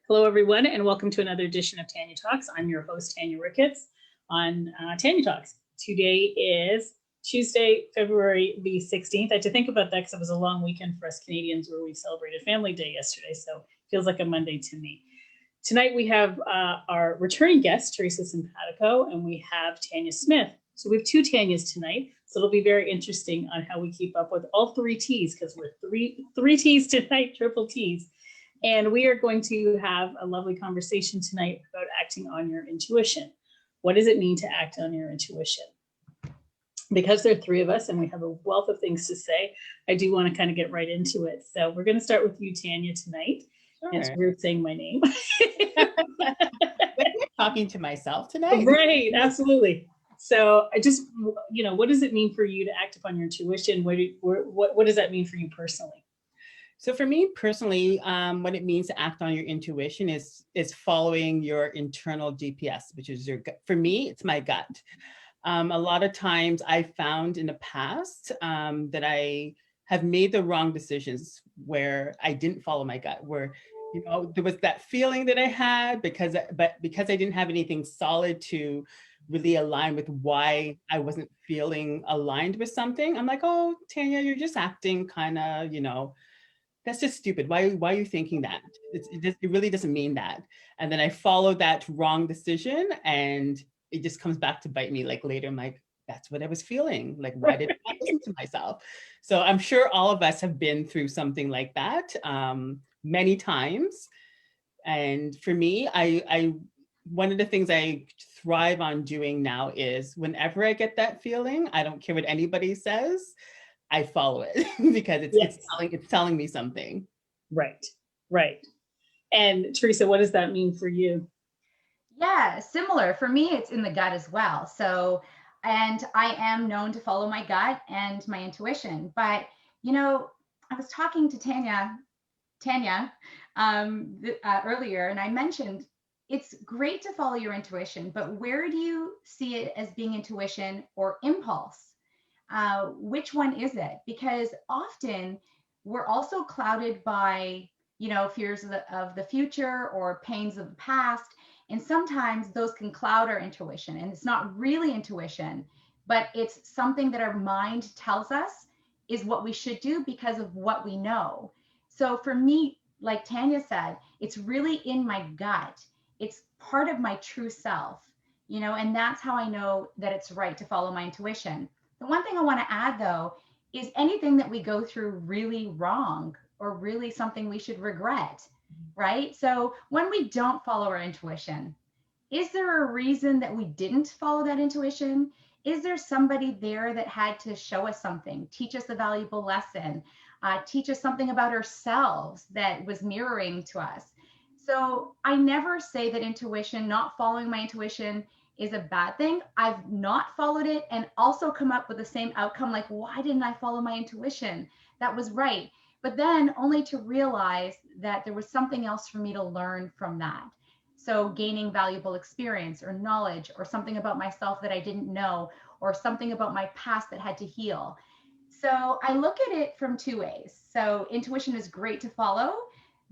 Hello, everyone, and welcome to another edition of Tanya Talks. I'm your host, Tanya Ricketts, on Tanya Talks. Today is Tuesday, February the 16th. I had to think about that because it was a long weekend for us Canadians where we celebrated Family Day yesterday, so it feels like a Monday to me. Tonight we have our returning guest, Theresa Simpatico, and we have Tanya Smith. So we have two Tanyas tonight, so it'll be very interesting on how we keep up with all three T's, because we're three T's tonight, triple T's. And we are going to have a lovely conversation tonight about acting on your intuition. What does it mean to act on your intuition? Because there are three of us and we have a wealth of things to say, I do want to kind of get right into it. So we're going to start with you, Tanya, tonight. Sure. It's weird saying my name. I'm talking to myself tonight. Right, absolutely. So I just, what does it mean for you to act upon your intuition? What does that mean for you personally? So for me personally, what it means to act on your intuition is following your internal GPS, which is your gut. For me, it's my gut. A lot of times I found in the past that I have made the wrong decisions where I didn't follow my gut, where there was that feeling that I had because I didn't have anything solid to really align with why I wasn't feeling aligned with something. I'm like, oh, Tanya, you're just acting kind of, that's just stupid. Why are you thinking that? It really doesn't mean that. And then I followed that wrong decision and it just comes back to bite me like later. I'm like, that's what I was feeling. Like, why did I listen to myself? So I'm sure all of us have been through something like that many times. And for me, I one of the things I thrive on doing now is whenever I get that feeling, I don't care what anybody says, I follow it because it's telling me something. Right. And Theresa, what does that mean for you? Yeah, similar. For me, it's in the gut as well. So, and I am known to follow my gut and my intuition. But, I was talking to Tanya earlier, and I mentioned it's great to follow your intuition, but where do you see it as being intuition or impulse? Which one is it? Because often we're also clouded by, fears of the future or pains of the past. And sometimes those can cloud our intuition. And it's not really intuition, but it's something that our mind tells us is what we should do because of what we know. So for me, like Tanya said, it's really in my gut. It's part of my true self, and that's how I know that it's right to follow my intuition. The one thing I want to add, though, is anything that we go through really wrong or really something we should regret, right? So when we don't follow our intuition, is there a reason that we didn't follow that intuition? Is there somebody there that had to show us something, teach us a valuable lesson, teach us something about ourselves that was mirroring to us? So I never say that intuition, not following my intuition, is a bad thing. I've not followed it and also come up with the same outcome, like, why didn't I follow my intuition? That was right. But then only to realize that there was something else for me to learn from that. So gaining valuable experience or knowledge or something about myself that I didn't know or something about my past that had to heal. So I look at it from two ways. So intuition is great to follow,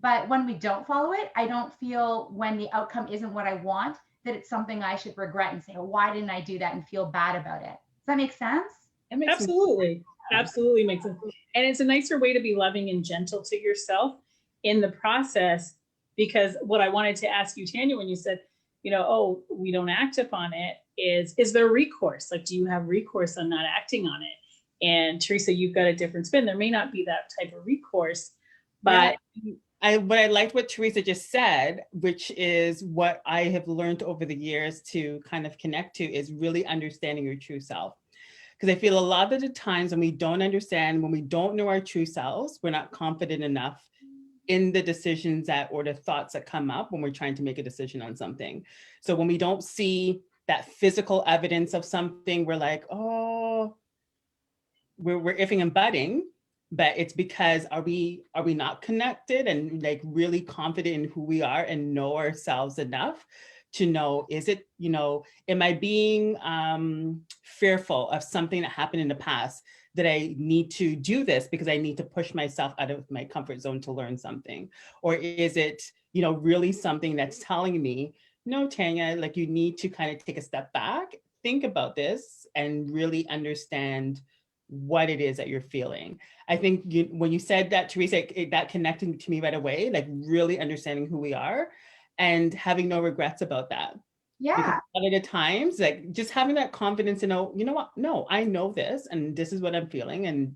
but when we don't follow it, I don't feel when the outcome isn't what I want, that it's something I should regret and say, oh, why didn't I do that and feel bad about it? Does that make sense? Absolutely. Absolutely makes sense. And it's a nicer way to be loving and gentle to yourself in the process, because what I wanted to ask you, Tanya, when you said, oh, we don't act upon it, is there recourse? Like, do you have recourse on not acting on it? And Theresa, you've got a different spin. There may not be that type of recourse, but what I liked what Theresa just said, which is what I have learned over the years to kind of connect to, is really understanding your true self. Because I feel a lot of the times when we don't understand, when we don't know our true selves, we're not confident enough in the decisions or the thoughts that come up when we're trying to make a decision on something. So when we don't see that physical evidence of something, we're like, oh, we're ifing and butting. But it's because are we not connected and like really confident in who we are and know ourselves enough to know, is it, am I being fearful of something that happened in the past, that I need to do this because I need to push myself out of my comfort zone to learn something? Or is it, really something that's telling me, no, Tanya, like you need to kind of take a step back, think about this, and really understand what it is that you're feeling. I think when you said that, Theresa, that connected to me right away, like really understanding who we are and having no regrets about that. Yeah. Because a lot of the times, like just having that confidence to know, you know what, no, I know this and this is what I'm feeling, and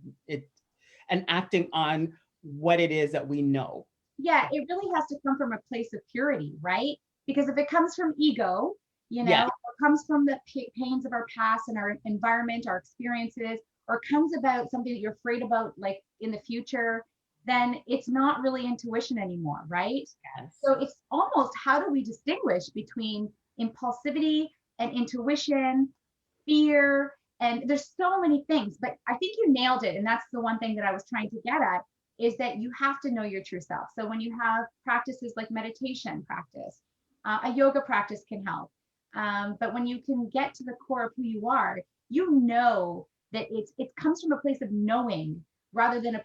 acting on what it is that we know. Yeah, it really has to come from a place of purity, right? Because if it comes from ego, Yeah. or comes from the pains of our past and our environment, our experiences, or comes about something that you're afraid about, like in the future, then it's not really intuition anymore, right? Yes. So it's almost, how do we distinguish between impulsivity and intuition, fear? And there's so many things, but I think you nailed it. And that's the one thing that I was trying to get at, is that you have to know your true self. So when you have practices like meditation practice, a yoga practice can help. But when you can get to the core of who you are, you know that it comes from a place of knowing rather than a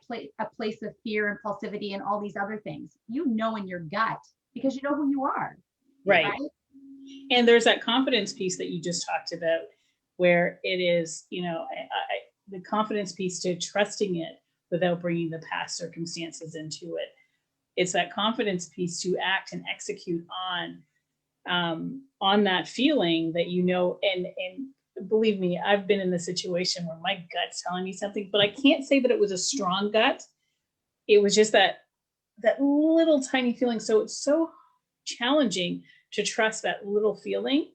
place of fear, impulsivity, and all these other things. You know in your gut because you know who you are. Right. And there's that confidence piece that you just talked about, where it is, the confidence piece to trusting it without bringing the past circumstances into it. It's that confidence piece to act and execute on that feeling that, and believe me, I've been in the situation where my gut's telling me something, but I can't say that it was a strong gut. It was just that little tiny feeling. So it's so challenging to trust that little feeling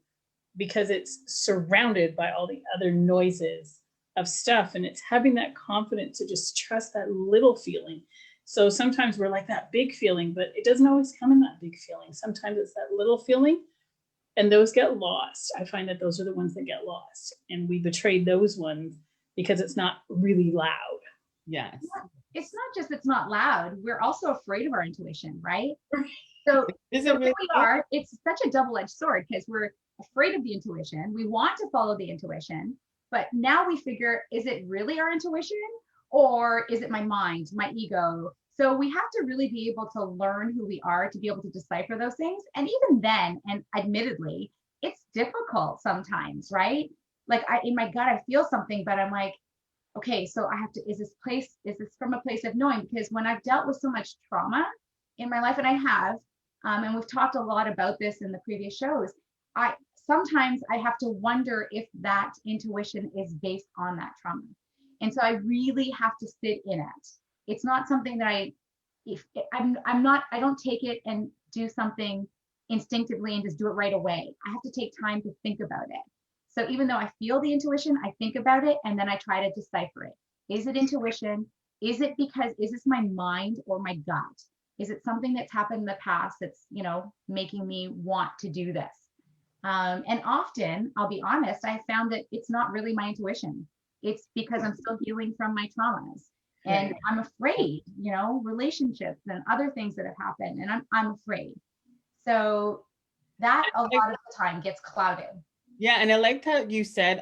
because it's surrounded by all the other noises of stuff. And it's having that confidence to just trust that little feeling. So sometimes we're like that big feeling, but it doesn't always come in that big feeling. Sometimes it's that little feeling, and those get lost. I find that those are the ones that get lost, and we betrayed those ones because it's not really loud. Yes. It's not just it's not loud. We're also afraid of our intuition, right? So here we are. It's such a double-edged sword because we're afraid of the intuition. We want to follow the intuition, but now we figure, is it really our intuition or is it my mind, my ego? So we have to really be able to learn who we are to be able to decipher those things. And even then, and admittedly, it's difficult sometimes, right? Like in my gut, I feel something, but I'm like, okay, so I have to, is this from a place of knowing? Because when I've dealt with so much trauma in my life, and I have, and we've talked a lot about this in the previous shows, sometimes I have to wonder if that intuition is based on that trauma. And so I really have to sit in it. It's not something that I don't take it and do something instinctively and just do it right away. I have to take time to think about it. So even though I feel the intuition, I think about it and then I try to decipher it. Is it intuition? Is this my mind or my gut? Is it something that's happened in the past that's, making me want to do this? And often, I'll be honest, I found that it's not really my intuition. It's because I'm still healing from my traumas. And I'm afraid, relationships and other things that have happened. And I'm afraid. So that a lot of the time gets clouded. Yeah. And I liked how you said,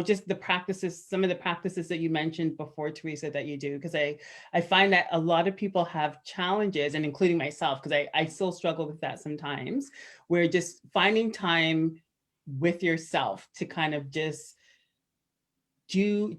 just the practices, some of the practices that you mentioned before, Theresa, that you do, because I find that a lot of people have challenges, and including myself, because I still struggle with that sometimes, where just finding time with yourself to kind of just be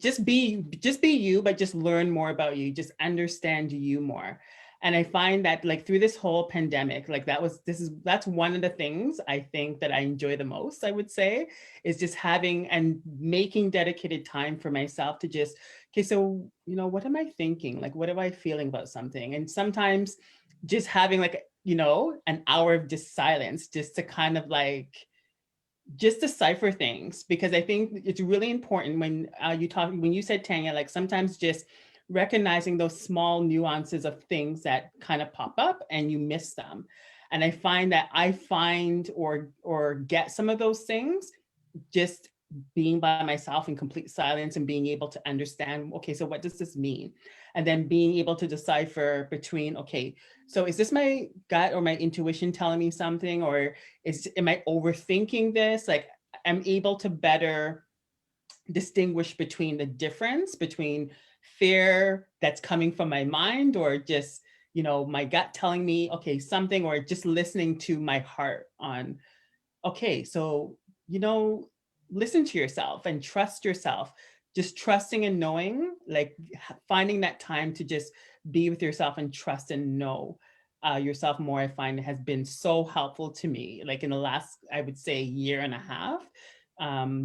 you, but just learn more about you, just understand you more. And I find that like through this whole pandemic, like that's one of the things I think that I enjoy the most, I would say, is just having and making dedicated time for myself to just, okay, so, what am I thinking? Like, what am I feeling about something? And sometimes just having like, an hour of just silence, just to kind of like, just decipher things, because I think it's really important when you said, Tanya, like sometimes just recognizing those small nuances of things that kind of pop up and you miss them. And I find that or get some of those things just being by myself in complete silence and being able to understand, okay, so what does this mean? and then being able to decipher between, okay, so is this my gut or my intuition telling me something, or am I overthinking this? Like, I'm able to better distinguish between the difference between fear that's coming from my mind, or just, my gut telling me, okay, something, or just listening to my heart on, okay, so, listen to yourself and trust yourself. Just trusting and knowing, like finding that time to just be with yourself and trust and know yourself more, I find has been so helpful to me, like in the last, I would say, year and a half,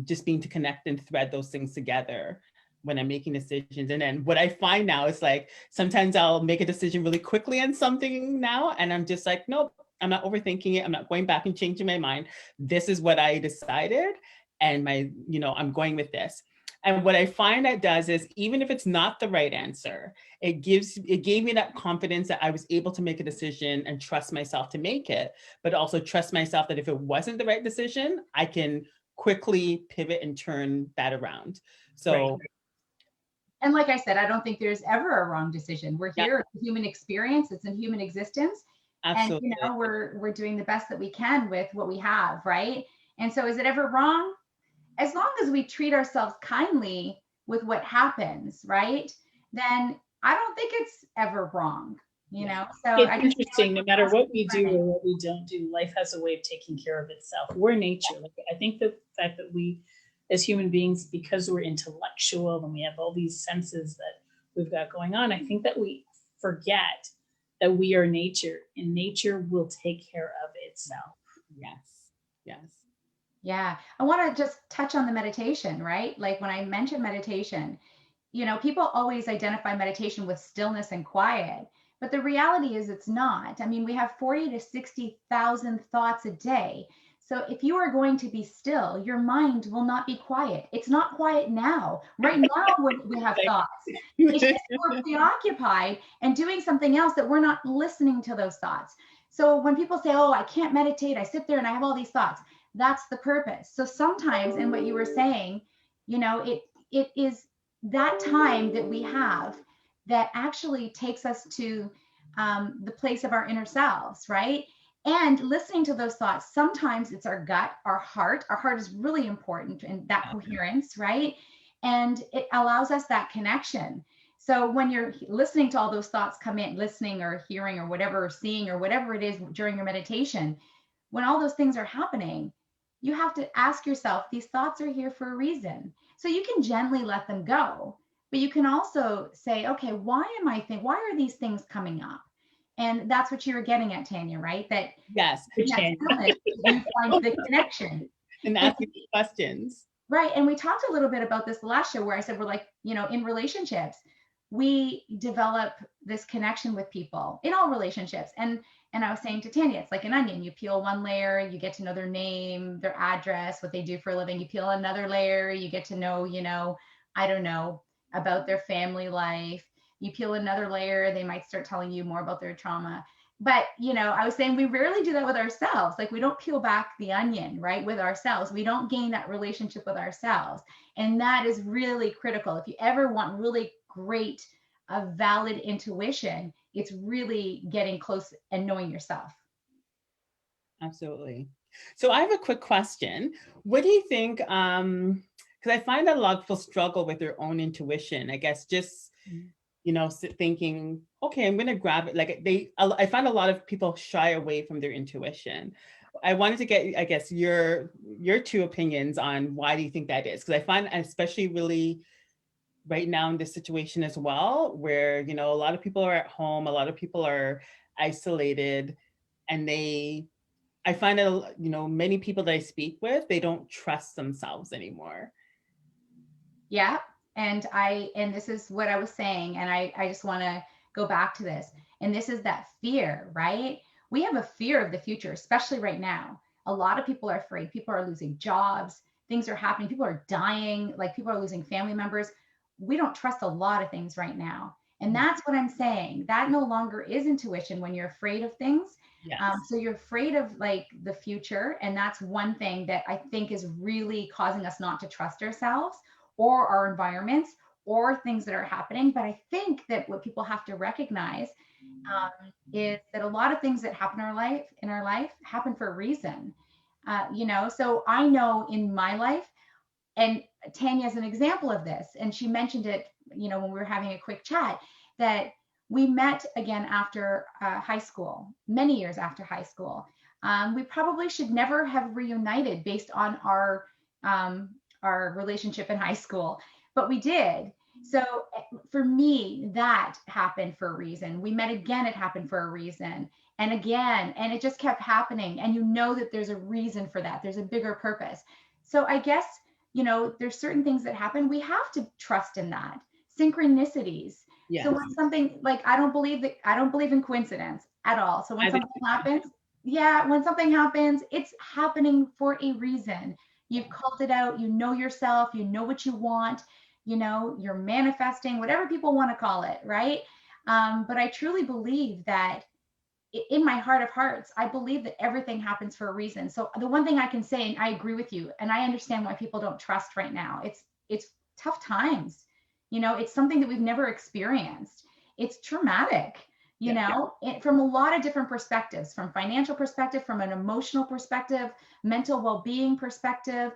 just being to connect and thread those things together when I'm making decisions. And then what I find now is like, sometimes I'll make a decision really quickly on something now, and I'm just like, nope, I'm not overthinking it. I'm not going back and changing my mind. This is what I decided, and I'm going with this. And what I find that does is, even if it's not the right answer, it gave me that confidence that I was able to make a decision and trust myself to make it, but also trust myself that if it wasn't the right decision, I can quickly pivot and turn that around. So, Right. And like I said, I don't think there's ever a wrong decision. We're here, it's a human experience, it's a human existence. absolutely. And we're doing the best that we can with what we have, right? And so is it ever wrong? As long as we treat ourselves kindly with what happens, right? Then I don't think it's ever wrong, So It's I just interesting, no matter what we do or what we don't do, life has a way of taking care of itself. We're nature. Like, I think the fact that we, as human beings, because we're intellectual and we have all these senses that we've got going on, I think that we forget that we are nature, and nature will take care of itself. Yes. Yes. Yeah. I want to just touch on the meditation, right? Like when I mentioned meditation, people always identify meditation with stillness and quiet, but the reality is it's not. I mean, we have 40 to 60,000 thoughts a day. So if you are going to be still, your mind will not be quiet. It's not quiet now. Right now, we have thoughts. It's just we're preoccupied and doing something else that we're not listening to those thoughts. So when people say, oh, I can't meditate, I sit there and I have all these thoughts, that's the purpose. So sometimes in what you were saying, it is that time that we have that actually takes us to the place of our inner selves, right? And listening to those thoughts, sometimes it's our gut, our heart. Our heart is really important in that coherence, right? And it allows us that connection. So when you're listening to all those thoughts come in, listening or hearing or whatever, or seeing or whatever it is during your meditation, when all those things are happening, you have to ask yourself, these thoughts are here for a reason. So you can gently let them go, but you can also say, okay, why are these things coming up? And that's what you were getting at, Tanya, right? That Yes. in that stillness, you find the connection. And asking questions. Right. And we talked a little bit about this last show where I said, we're like, in relationships, we develop this connection with people in all relationships. And I was saying to Tanya, it's like an onion. You peel one layer, you get to know their name, their address, what they do for a living. You peel another layer, you get to know, I don't know, about their family life. You peel another layer, they might start telling you more about their trauma. But, I was saying we rarely do that with ourselves. Like we don't peel back the onion, right? With ourselves. We don't gain that relationship with ourselves. And that is really critical. If you ever want really great, valid intuition, it's really getting close and knowing yourself. Absolutely. So I have a quick question. What do you think? Because I find that a lot of people struggle with their own intuition. I guess just, thinking, okay, I'm going to grab it. Like I find a lot of people shy away from their intuition. I wanted to get, I guess, your two opinions on why do you think that is? Because I find, especially really right now in this situation as well, where, a lot of people are at home, a lot of people are isolated, and I find that, many people that I speak with, they don't trust themselves anymore. Yeah. And this is what I was saying. And I just want to go back to this. And this is that fear, right? We have a fear of the future, especially right now. A lot of people are afraid. People are losing jobs. Things are happening. People are dying. Like people are losing family members. We don't trust a lot of things right now. And that's what I'm saying. That no longer is intuition when you're afraid of things. Yes. So you're afraid of like the future. And that's one thing that I think is really causing us not to trust ourselves or our environments or things that are happening. But I think that what people have to recognize is that a lot of things that happen in our life happen for a reason. So I know in my life, and Tanya is an example of this, and she mentioned it, when we were having a quick chat, that we met again after high school, many years after high school. We probably should never have reunited based on our relationship in high school, but we did. So for me, that happened for a reason. We met again, it happened for a reason. And again, and it just kept happening. And that there's a reason for that. There's a bigger purpose. So I guess, there's certain things that happen. We have to trust in that. Synchronicities. Yes. So when something I don't believe in coincidence at all. So when something happens, it's happening for a reason. You've called it out, yourself, what you want, you're manifesting, whatever people want to call it, right? But I truly believe that in my heart of hearts, I believe that everything happens for a reason. So the one thing I can say, and I agree with you, and I understand why people don't trust right now. It's tough times. It's something that we've never experienced. It's traumatic, from a lot of different perspectives, from financial perspective, from an emotional perspective, mental well-being perspective,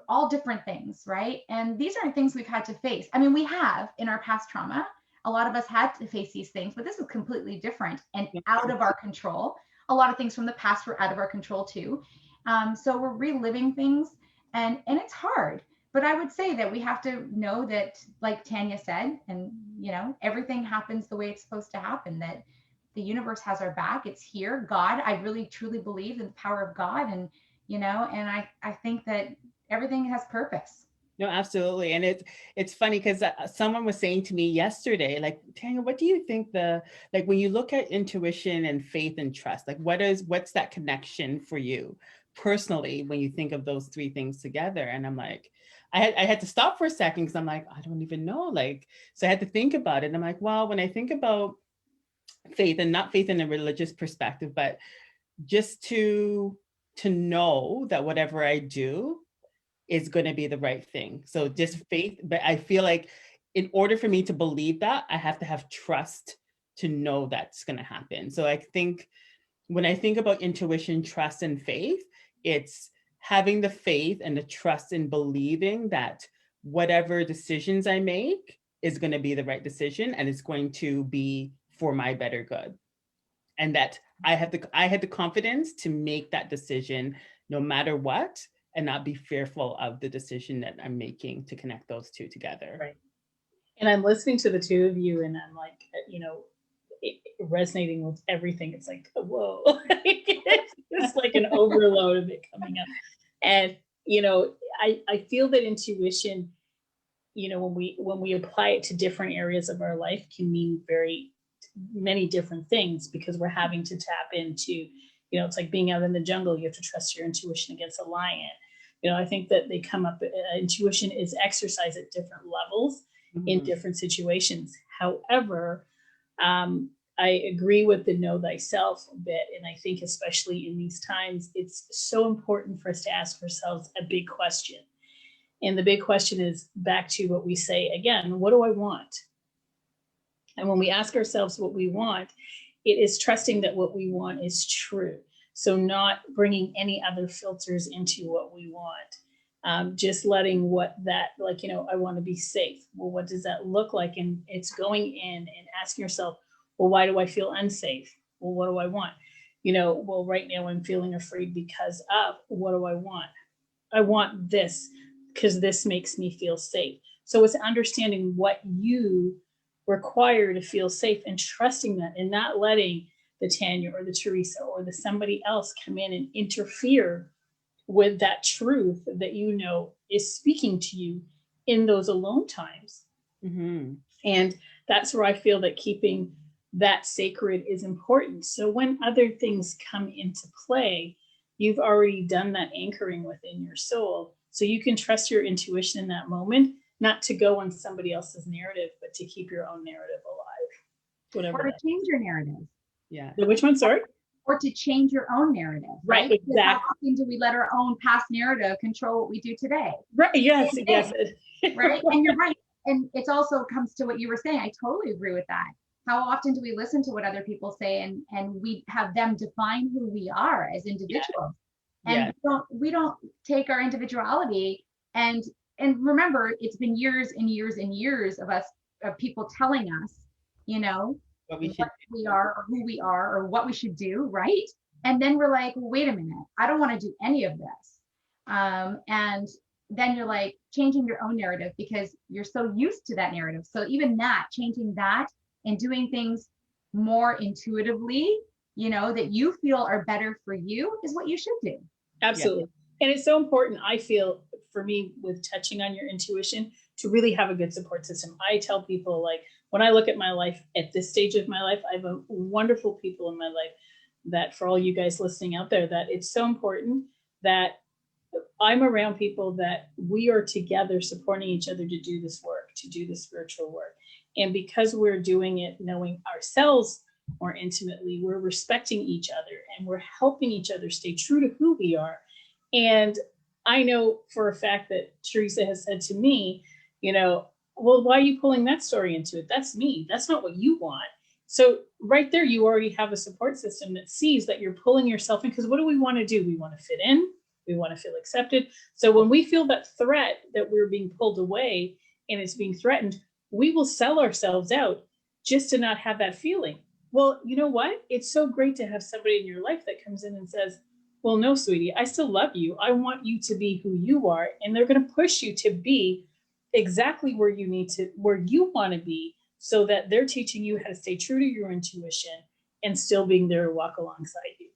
all different things, right? And these aren't things we've had to face. I mean, we have in our past trauma. A lot of us had to face these things, but this is completely different and out of our control. A lot of things from the past were out of our control too. So we're reliving things, and it's hard. But I would say that we have to know that, like Tanya said, and everything happens the way it's supposed to happen, that the universe has our back. It's here. God, I really truly believe in the power of God. And, and I think that everything has purpose. No, absolutely. And it's funny because someone was saying to me yesterday, like, Tanya, what do you think when you look at intuition and faith and trust, like what's that connection for you personally when you think of those three things together? And I'm like, I had to stop for a second because I'm like, I don't even know. So I had to think about it. And I'm like, well, when I think about faith, and not faith in a religious perspective, but just to know that whatever I do is going to be the right thing. So just faith, but I feel like in order for me to believe that, I have to have trust to know that's going to happen. So I think when I think about intuition, trust, and faith, it's having the faith and the trust in believing that whatever decisions I make is going to be the right decision, and it's going to be for my better good. And that I had the confidence to make that decision no matter what, and not be fearful of the decision that I'm making to connect those two together. Right. And I'm listening to the two of you, and I'm like, resonating with everything. It's like, whoa, it's like an overload of it coming up. And, I feel that intuition, when we apply it to different areas of our life, can mean very many different things, because we're having to tap into, it's like being out in the jungle. You have to trust your intuition against a lion. I think that they come up, intuition is exercised at different levels in different situations. However, I agree with the know thyself a bit. And I think especially in these times, it's so important for us to ask ourselves a big question. And the big question is back to what we say again, what do I want? And when we ask ourselves what we want, it is trusting that what we want is true. So not bringing any other filters into what we want. Just letting I want to be safe. Well, what does that look like? And it's going in and asking yourself, well, why do I feel unsafe? Well, what do I want? Well, right now I'm feeling afraid because of, what do I want? I want this because this makes me feel safe. So it's understanding what you require to feel safe and trusting that, and not letting the Tanya or the Theresa or the somebody else come in and interfere with that truth that is speaking to you in those alone times. Mm-hmm. And that's where I feel that keeping that sacred is important. So when other things come into play, you've already done that anchoring within your soul. So you can trust your intuition in that moment, not to go on somebody else's narrative, but to keep your own narrative alive. Whatever. Or to change your narrative. Yeah. Which one, sorry? Or to change your own narrative. Right, exactly. How often do we let our own past narrative control what we do today? Right, yes. Right, and you're right. and it's also comes to what you were saying. I totally agree with that. How often do we listen to what other people say, and we have them define who we are as individuals? And we don't take our individuality, and remember, it's been years and years and years of people telling us, you know, what we are or who we are or what we should do, right? And then we're like, well, wait a minute, I don't want to do any of this. And then you're like changing your own narrative because you're so used to that narrative. So even that, changing that and doing things more intuitively, you know, that you feel are better for you is what you should do. Absolutely. Yeah. And it's so important, I feel, for me, with touching on your intuition, to really have a good support system. I tell people, like, when I look at my life at this stage of my life, I have a wonderful people in my life that, for all you guys listening out there, that it's so important that I'm around people that we are together supporting each other to do this work, to do the spiritual work. And because we're doing it knowing ourselves more intimately, we're respecting each other and we're helping each other stay true to who we are. And I know for a fact that Theresa has said to me, you know, well, why are you pulling that story into it? That's me. That's not what you want. So right there, you already have a support system that sees that you're pulling yourself in, because what do we want to do? We want to fit in. We want to feel accepted. So when we feel that threat that we're being pulled away and it's being threatened, we will sell ourselves out just to not have that feeling. Well, you know what? It's so great to have somebody in your life that comes in and says, well, no, sweetie, I still love you. I want you to be who you are. And they're going to push you to be exactly where you need to, where you want to be, so that they're teaching you how to stay true to your intuition and still being there to walk alongside you.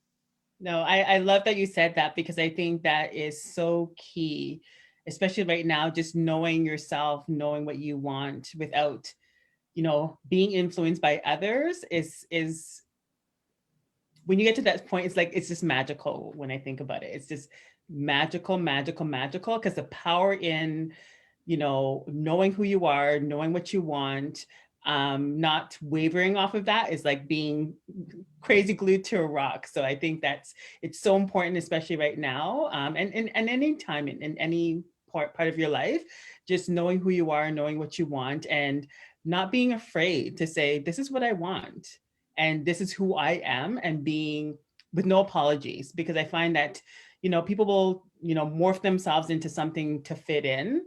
No, I love that you said that, because I think that is so key, especially right now, just knowing yourself, knowing what you want without, you know, being influenced by others is when you get to that point, it's like, it's just magical when I think about it. It's just magical, magical, magical, because the power in, you know, knowing who you are, knowing what you want, not wavering off of that is like being crazy glued to a rock. So I think it's so important, especially right now, and any time in any part of your life, just knowing who you are, knowing what you want, and not being afraid to say, this is what I want, and this is who I am, and being with no apologies, because I find that, you know, people will, you know, morph themselves into something to fit in.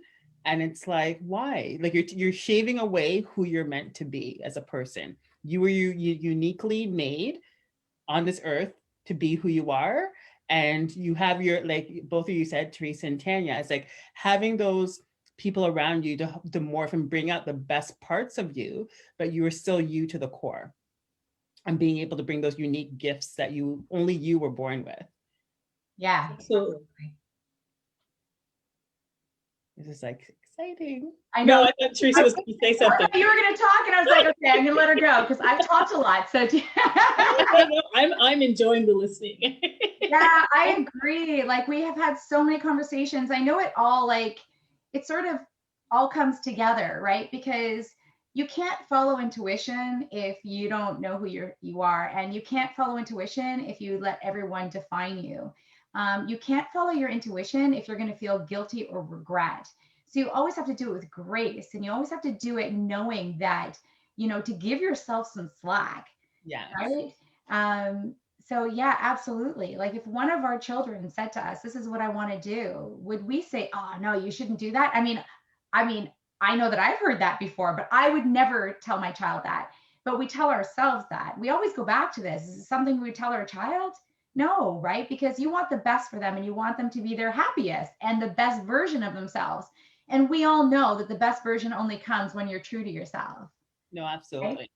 And it's like, why? Like you're shaving away who you're meant to be as a person. You were uniquely made on this earth to be who you are. And you have your, like both of you said, Theresa and Tanya, it's like having those people around you to morph and bring out the best parts of you, but you are still you to the core. And being able to bring those unique gifts that only you were born with. Yeah. Absolutely. This is like exciting. I know. No, I thought Theresa was going to say something. You were going to talk, and I was like, okay, I'm going to let her go because I've talked a lot. So I'm enjoying the listening. Yeah, I agree. Like, we have had so many conversations. I know it all, like, it sort of all comes together, right? Because you can't follow intuition if you don't know who you are, and you can't follow intuition if you let everyone define you. You can't follow your intuition if you're going to feel guilty or regret. So you always have to do it with grace, and you always have to do it knowing that, you know, to give yourself some slack. Yeah. Right. So yeah, absolutely. Like, if one of our children said to us, this is what I want to do, would we say, oh no, you shouldn't do that? I mean, I know that I've heard that before, but I would never tell my child that. But we tell ourselves that. We always go back to this. Is it something we tell our child? No, right? Because you want the best for them, and you want them to be their happiest and the best version of themselves. And we all know that the best version only comes when you're true to yourself. No, absolutely. Right?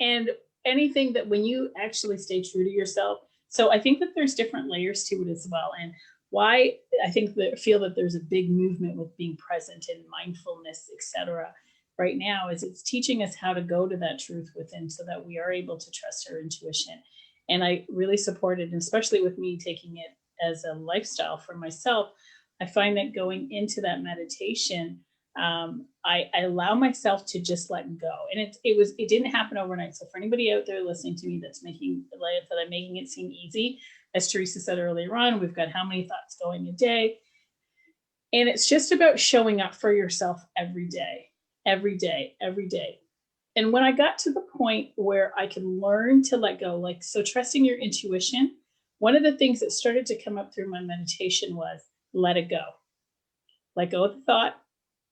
And anything that, when you actually stay true to yourself. So I think that there's different layers to it as well. And why I think that feel that there's a big movement with being present and mindfulness, etc. right now, is it's teaching us how to go to that truth within, so that we are able to trust our intuition. And I really support it, and especially with me taking it as a lifestyle for myself. I find that going into that meditation, I allow myself to just let go. And it didn't happen overnight. So for anybody out there listening to me that's making that I'm making it seem easy, as Theresa said earlier on, we've got how many thoughts going a day. And it's just about showing up for yourself every day, every day, every day. And when I got to the point where I can learn to let go, like, so trusting your intuition, one of the things that started to come up through my meditation was let it go. Let go of the thought,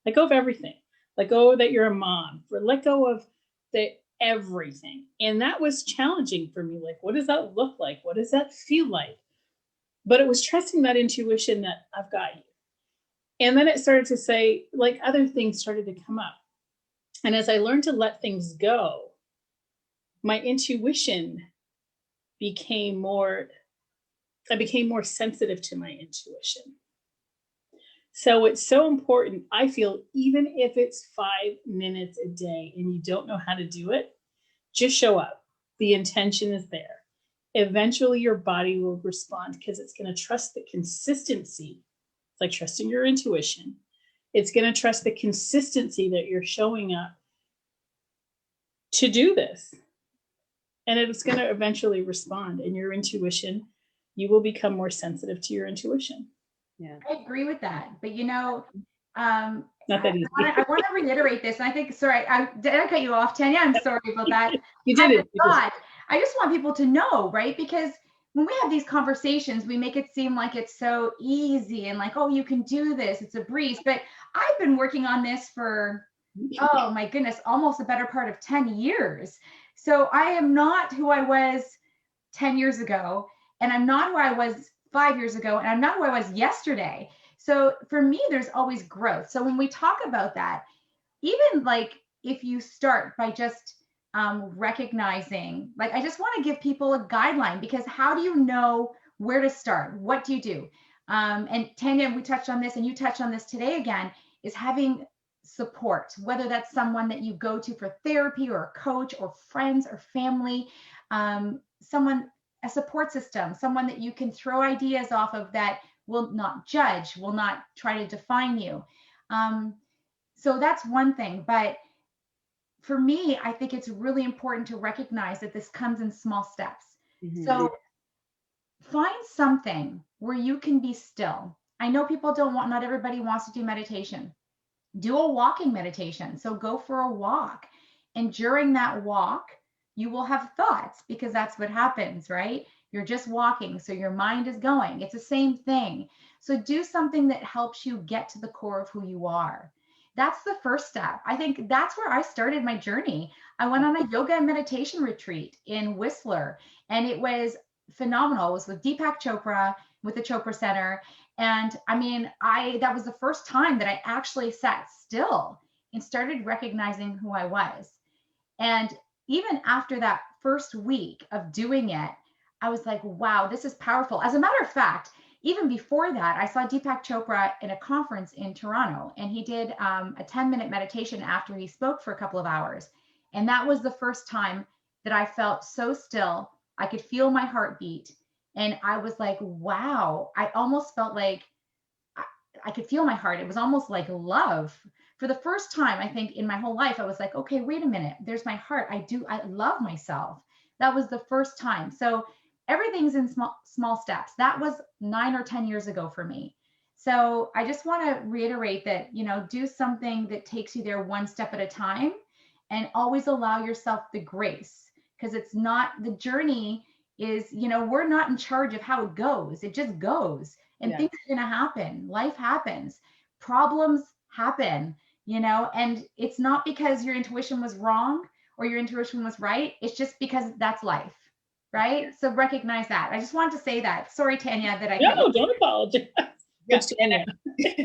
let go of everything. Let go that you're a mom, or let go of the everything. And that was challenging for me. Like, what does that look like? What does that feel like? But it was trusting that intuition that I've got you. And then it started to say, like, other things started to come up. And as I learned to let things go, my intuition became more, I became more sensitive to my intuition. So it's so important, I feel, even if it's 5 minutes a day and you don't know how to do it, just show up. The intention is there. Eventually your body will respond because it's going to trust the consistency. It's like trusting your intuition. It's going to trust the consistency that you're showing up to do this. And it's going to eventually respond. And your intuition, you will become more sensitive to your intuition. Yeah. I agree with that. But Not that easy. I want to reiterate this. And I think, sorry, did I cut you off, Tanya? I'm sorry about that. You did it. I just want people to know, right? Because when we have these conversations, we make it seem like it's so easy and like, oh, you can do this. It's a breeze. But I've been working on this for, oh my goodness, almost a better part of 10 years. So I am not who I was 10 years ago, and I'm not who I was 5 years ago, and I'm not who I was yesterday. So for me, there's always growth. So when we talk about that, even like if you start by just recognizing, like, I just want to give people a guideline, because how do you know where to start? What do you do? And Tanya, we touched on this, and you touched on this today again, is having support, whether that's someone that you go to for therapy or a coach or friends or family, someone, a support system, someone that you can throw ideas off of that will not judge, will not try to define you. So that's one thing. But for me, I think it's really important to recognize that this comes in small steps. Mm-hmm. So find something where you can be still. I know people not everybody wants to do meditation. Do a walking meditation. So go for a walk. And during that walk, you will have thoughts, because that's what happens, right? You're just walking, so your mind is going. It's the same thing. So do something that helps you get to the core of who you are. That's the first step. I think that's where I started my journey. I went on a yoga and meditation retreat in Whistler, and it was phenomenal. It was with Deepak Chopra, with the Chopra Center. And I mean, that was the first time that I actually sat still and started recognizing who I was. And even after that first week of doing it, I was like, wow, this is powerful. As a matter of fact, even before that, I saw Deepak Chopra in a conference in Toronto, and he did a 10-minute meditation after he spoke for a couple of hours. And that was the first time that I felt so still. I could feel my heartbeat. And I was like, wow, I almost felt like I could feel my heart. It was almost like love. For the first time, I think, in my whole life, I was like, okay, wait a minute. There's my heart. I love myself. That was the first time. So everything's in small steps. That was 9 or 10 years ago for me. So I just want to reiterate that, do something that takes you there one step at a time, and always allow yourself the grace, because it's not, the journey is, we're not in charge of how it goes. It just goes, and things are going to happen. Life happens. Problems happen, and it's not because your intuition was wrong or your intuition was right. It's just because that's life. Right? So recognize that. I just wanted to say that. Sorry, Tanya, that I No, don't apologize. Yeah. And I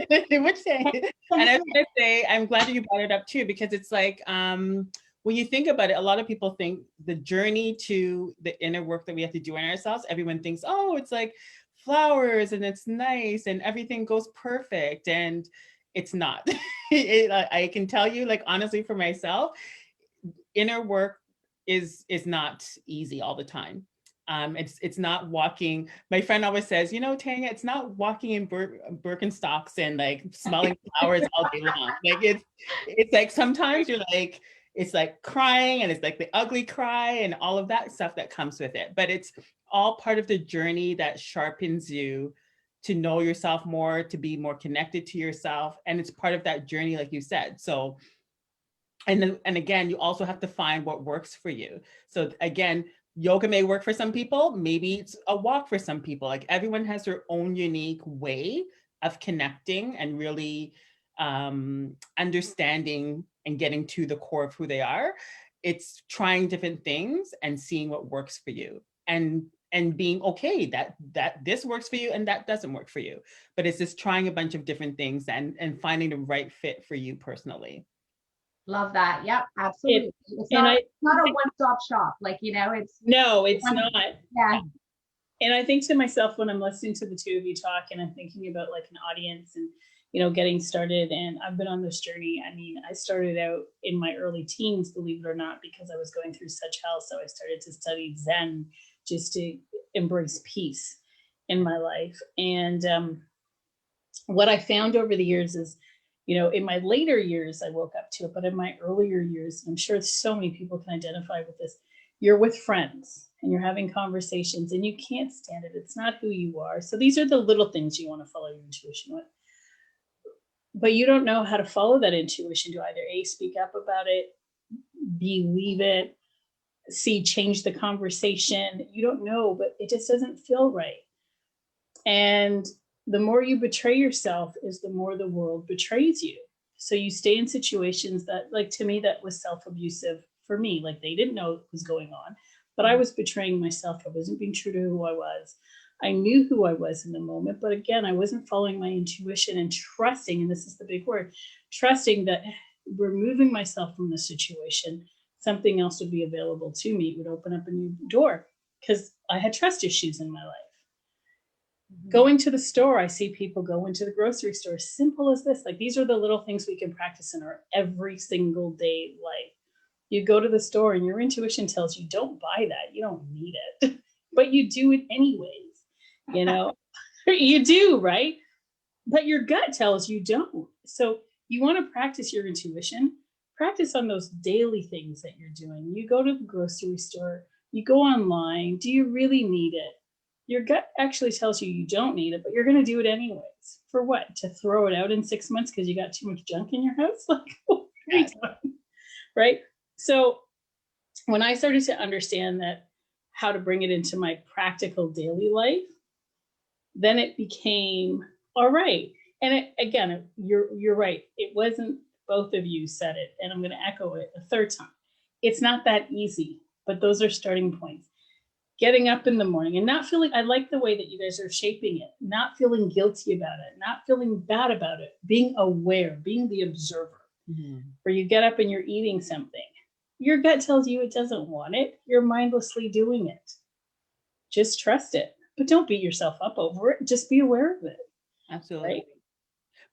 was going to say, I'm glad that you brought it up too, because it's like, when you think about it, a lot of people think the journey to the inner work that we have to do on ourselves, everyone thinks, oh, it's like flowers and it's nice and everything goes perfect. And it's not. I can tell you, like, honestly, for myself, inner work is not easy all the time. It's not walking. My friend always says, Tanya, it's not walking in Birkenstocks and like smelling flowers all day long. Like it's like sometimes you're like, it's like crying, and it's like the ugly cry and all of that stuff that comes with it. But it's all part of the journey that sharpens you to know yourself more, to be more connected to yourself. And it's part of that journey, like you said. So, and again, you also have to find what works for you. So again, yoga may work for some people, maybe it's a walk for some people. Like everyone has their own unique way of connecting and really understanding and getting to the core of who they are. It's trying different things and seeing what works for you, and being okay that this works for you and that doesn't work for you. But it's just trying a bunch of different things and finding the right fit for you personally. Love that. Yep, absolutely. It's and not, I it's not a one-stop shop. Like, you know, it's no, it's not. Yeah. And I think to myself when I'm listening to the two of you talk, and I'm thinking about like an audience and, you know, getting started. And I've been on this journey. I mean, I started out in my early teens, believe it or not, because I was going through such hell. So I started to study Zen just to embrace peace in my life. And what I found over the years is, you know, in my later years, I woke up to it, but in my earlier years, I'm sure so many people can identify with this. You're with friends and you're having conversations and you can't stand it. It's not who you are. So these are the little things you want to follow your intuition with. But you don't know how to follow that intuition to either A, speak up about it, B, leave it, C, change the conversation. You don't know, but it just doesn't feel right. And the more you betray yourself is the more the world betrays you. So you stay in situations that, like, to me, that was self-abusive for me. Like, they didn't know what was going on, but I was betraying myself. I wasn't being true to who I was. I knew who I was in the moment, but again, I wasn't following my intuition and trusting, and this is the big word, trusting that removing myself from the situation, something else would be available to me. It would open up a new door because I had trust issues in my life. Going to the store, I see people go into the grocery store, simple as this. Like, these are the little things we can practice in our every single day life. You go to the store and your intuition tells you, don't buy that. You don't need it, but you do it anyways, you know, you do, right? But your gut tells you don't. So you want to practice your intuition, practice on those daily things that you're doing. You go to the grocery store, you go online. Do you really need it? Your gut actually tells you you don't need it, but you're going to do it anyways. For what? To throw it out in 6 months because you got too much junk in your house? Like, what are you doing? Right? So when I started to understand that, how to bring it into my practical daily life, then it became all right. And again, you're right. It wasn't, both of you said it, and I'm going to echo it a third time. It's not that easy, but those are starting points. Getting up in the morning and not feeling, I like the way that you guys are shaping it, not feeling guilty about it, not feeling bad about it, being aware, being the observer. Where you get up and you're eating something. Your gut tells you it doesn't want it. You're mindlessly doing it. Just trust it, but don't beat yourself up over it. Just be aware of it. Absolutely. Right?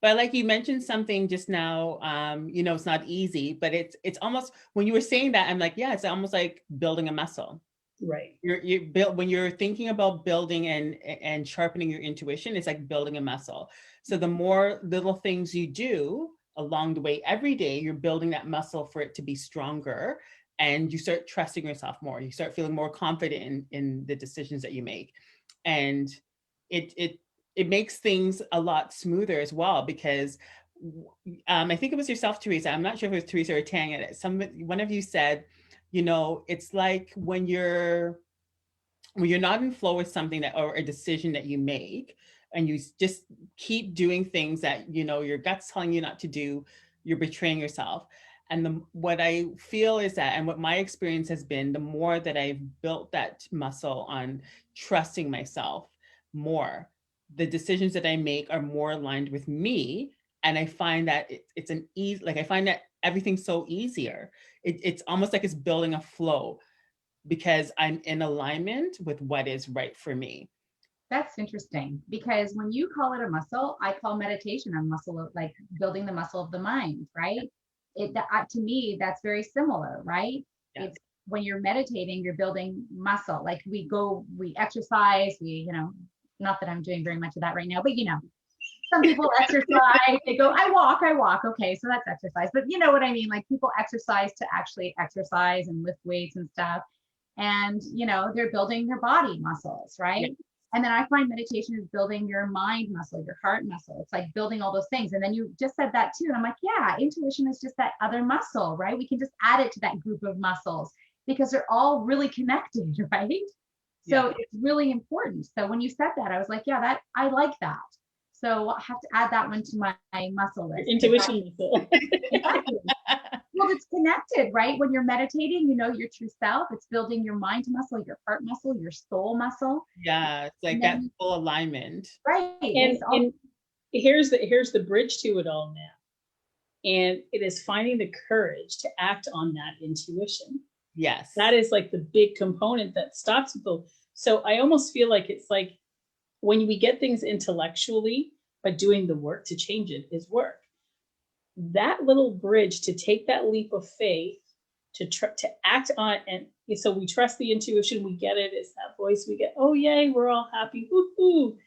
But like you mentioned something just now, you know, it's not easy, but it's almost, when you were saying that, I'm like, yeah, it's almost like building a muscle. Right. You build, when you're thinking about building and sharpening your intuition, it's like building a muscle. So the more little things you do along the way every day, you're building that muscle for it to be stronger, and you start trusting yourself more. You start feeling more confident in the decisions that you make, and it makes things a lot smoother as well, because I think it was yourself, Theresa. I'm not sure if it was Theresa or Tanya. One of you said, you know, it's like when you're not in flow with something that, or a decision that you make, and you just keep doing things that, you know, your gut's telling you not to do, you're betraying yourself. And what I feel is that, and what my experience has been, the more that I've built that muscle on trusting myself more, the decisions that I make are more aligned with me. And I find that it's an easy, like I find that everything's so easier. It's almost like it's building a flow because I'm in alignment with what is right for me. That's interesting, because when you call it a muscle, I call meditation a muscle of, like, building the muscle of the mind, right? To me, that's very similar, right? Yeah. It's when you're meditating, you're building muscle. Like, we exercise, not that I'm doing very much of that right now, but some people exercise, they go, I walk. Okay, so that's exercise. But you know what I mean? Like, people exercise to actually exercise and lift weights and stuff. And, they're building their body muscles, right? And then I find meditation is building your mind muscle, your heart muscle. It's like building all those things. And then you just said that too. And I'm like, yeah, intuition is just that other muscle, right? We can just add it to that group of muscles because they're all really connected, right? So Yeah. it's really important. So when you said that, I was like, yeah, that I like that. So I'll have to add that one to my muscle list. Intuition muscle. Exactly. Well, it's connected, right? When you're meditating, you know your true self. It's building your mind muscle, your heart muscle, your soul muscle. Yeah, it's like that full alignment. Right. And here's the bridge to it all now. And it is finding the courage to act on that intuition. Yes. That is like the big component that stops people. So I almost feel like it's like when we get things intellectually, but doing the work to change it is work. That little bridge to take that leap of faith to act on, and so we trust the intuition, we get it, it's that voice, we get, oh yay, we're all happy, woo-hoo.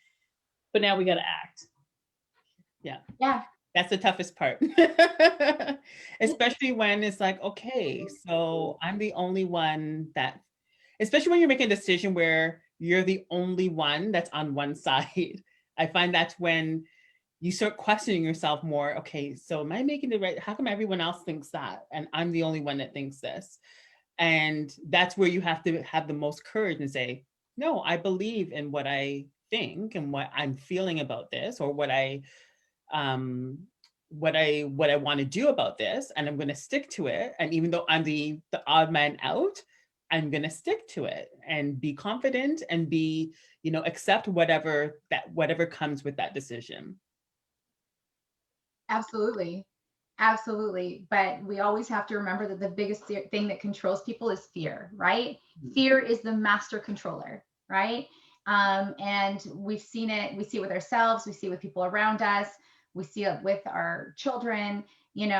But now we got to act. Yeah. That's the toughest part. Especially when it's like, okay, so I'm the only one that, especially when you're making a decision where you're the only one that's on one side. I find that's when you start questioning yourself more. Okay, so am I making the right, how come everyone else thinks that? And I'm the only one that thinks this. And that's where you have to have the most courage and say, no, I believe in what I think and what I'm feeling about this, or what I want to do about this, and I'm going to stick to it. And even though I'm the odd man out, I'm going to stick to it and be confident and be, accept whatever comes with that decision. Absolutely. Absolutely. But we always have to remember that the biggest thing that controls people is fear, right? Fear is the master controller, right? And we've seen it. We see it with ourselves. We see it with people around us. We see it with our children, and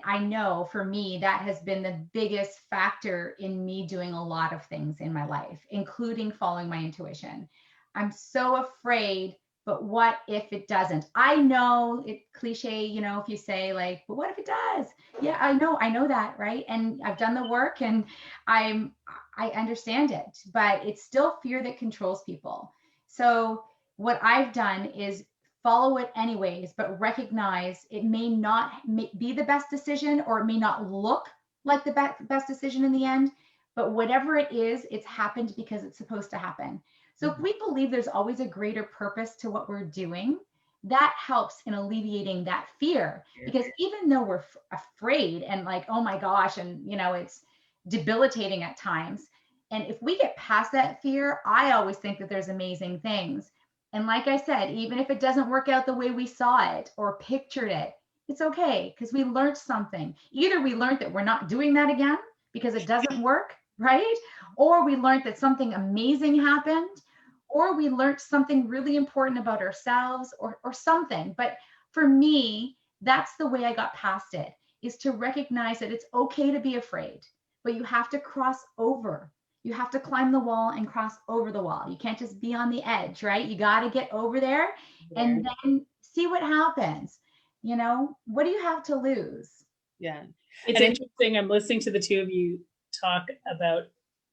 I know for me, that has been the biggest factor in me doing a lot of things in my life, including following my intuition. I'm so afraid, but what if it doesn't? I know it cliche, if you say like, but what if it does? Yeah, I know that, right? And I've done the work and I understand it, but it's still fear that controls people. So what I've done is follow it anyways, but recognize it may not be the best decision, or it may not look like the best decision in the end, but whatever it is, it's happened because it's supposed to happen. So if we believe there's always a greater purpose to what we're doing, that helps in alleviating that fear. Because even though we're afraid and like, oh my gosh, and it's debilitating at times. And if we get past that fear, I always think that there's amazing things. And like I said, even if it doesn't work out the way we saw it or pictured it, it's okay, because we learned something. Either we learned that we're not doing that again because it doesn't work, right? Or we learned that something amazing happened, or we learned something really important about ourselves, or something. But for me, that's the way I got past it, is to recognize that it's okay to be afraid, but you have to cross over. You have to climb the wall and cross over the wall. You can't just be on the edge, right? You got to get over there and then see what happens. What do you have to lose? Yeah. It's interesting. I'm listening to the two of you talk about,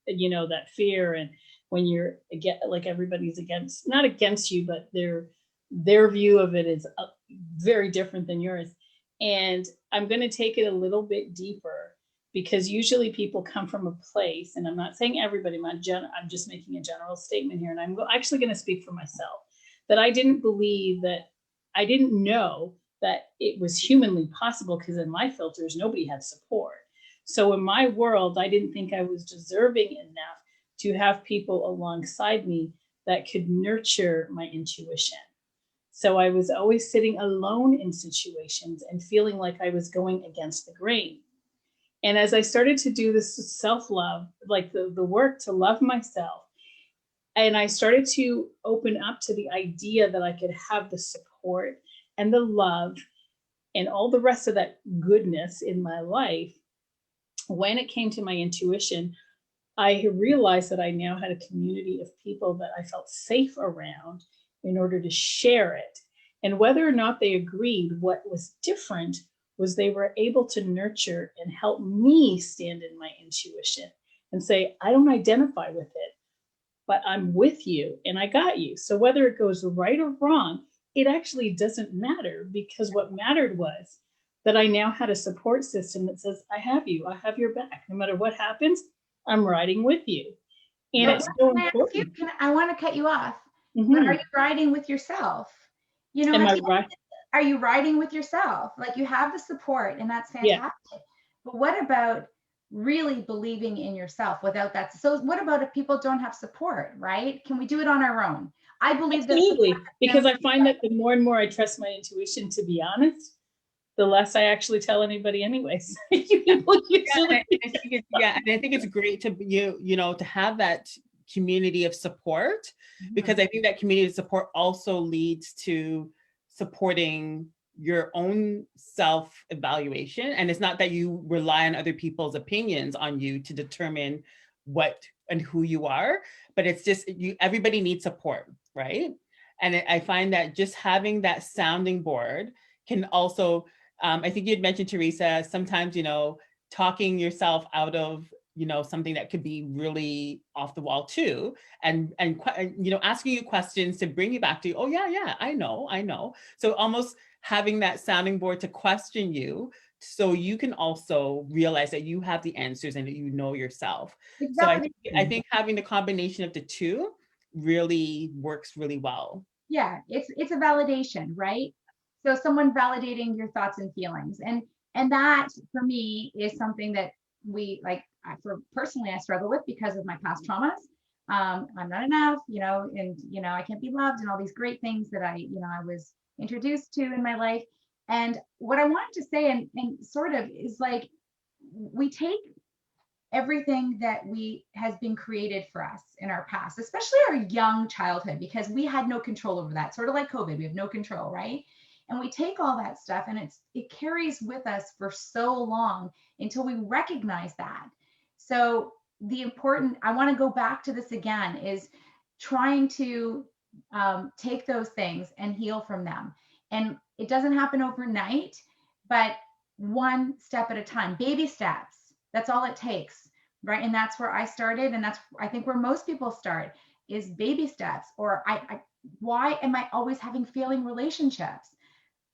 that fear, and when you're like everybody's not against you, but their view of it is very different than yours. And I'm going to take it a little bit deeper, because usually people come from a place, and I'm not saying everybody, I'm just making a general statement here. And I'm actually going to speak for myself, that I didn't know that it was humanly possible, because in my filters, nobody had support. So in my world, I didn't think I was deserving enough to have people alongside me that could nurture my intuition. So I was always sitting alone in situations and feeling like I was going against the grain. And as I started to do this self-love, like the work to love myself, and I started to open up to the idea that I could have the support and the love and all the rest of that goodness in my life, when it came to my intuition, I realized that I now had a community of people that I felt safe around in order to share it. And whether or not they agreed, what was different was they were able to nurture and help me stand in my intuition and say, I don't identify with it. but I'm with you and I got you. So whether it goes right or wrong, it actually doesn't matter, because what mattered was that I now had a support system that says, I have you, I have your back. No matter what happens, I'm riding with you. And But it's so can I ask you, important. I want to cut you off, but Mm-hmm. are you riding with yourself? You know, Am at I the end, right? are you riding with yourself? Like, you have the support and that's Yeah. fantastic. But what about really believing in yourself without that? So what about if people don't have support, right? Can we do it on our own? I believe that support Absolutely. Because I find systems- that the more and more I trust my intuition, to be honest, the less I actually tell anybody anyways. People usually And I think it's great to to have that community of support, because I think that community of support also leads to supporting your own self-evaluation. And it's not that you rely on other people's opinions on you to determine what and who you are, but it's just everybody needs support, right? And I find that just having that sounding board can also, I think you'd mentioned, Theresa, sometimes, talking yourself out of, something that could be really off the wall too. And asking you questions to bring you back to, oh yeah, I know. So almost having that sounding board to question you, so you can also realize that you have the answers and that you know yourself. Exactly. So I think having the combination of the two really works really well. Yeah, it's a validation, right? So someone validating your thoughts and feelings, and that for me is something that we like. For personally, I struggle with because of my past traumas. I'm not enough, and I can't be loved, and all these great things that I was introduced to in my life. And what I wanted to say, and sort of is like, we take everything that we has been created for us in our past, especially our young childhood, because we had no control over that. Sort of like COVID, we have no control, right? And we take all that stuff and it carries with us for so long until we recognize that. So I want to go back to this again, is trying to take those things and heal from them. And it doesn't happen overnight, but one step at a time, baby steps. That's all it takes, right? And that's where I started, and that's I think where most people start, is baby steps. Or why am I always having failing relationships?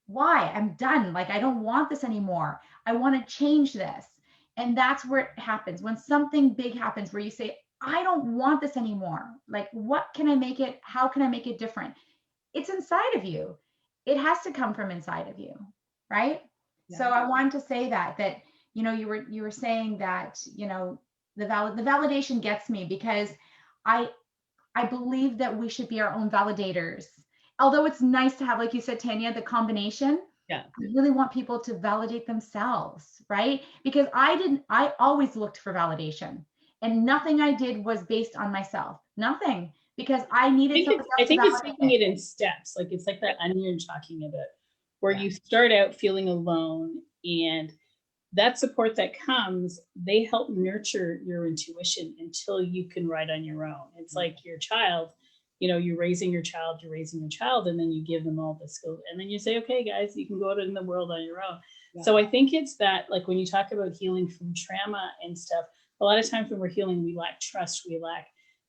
Why? I'm done. Like, I don't want this anymore. I want to change this. And that's where it happens. When something big happens where you say, I don't want this anymore. Like, what can I make it? How can I make it different? It's inside of you. It has to come from inside of you, right? Yeah. So I wanted to say that you were saying that the validation gets me, because I believe that we should be our own validators. Although it's nice to have, like you said, Tanya, the combination. Yeah. I really want people to validate themselves, right? Because I always looked for validation, and nothing I did was based on myself. Nothing, because I needed something else. I think it's taking it in steps. Like, it's like that onion talking about, where you start out feeling alone, and that support that comes, they help nurture your intuition until you can ride on your own. It's like your child, you're raising your child, and then you give them all the skills. And then you say, okay, guys, you can go out in the world on your own. Yeah. So I think it's that, like, when you talk about healing from trauma and stuff, a lot of times when we're healing, we lack trust,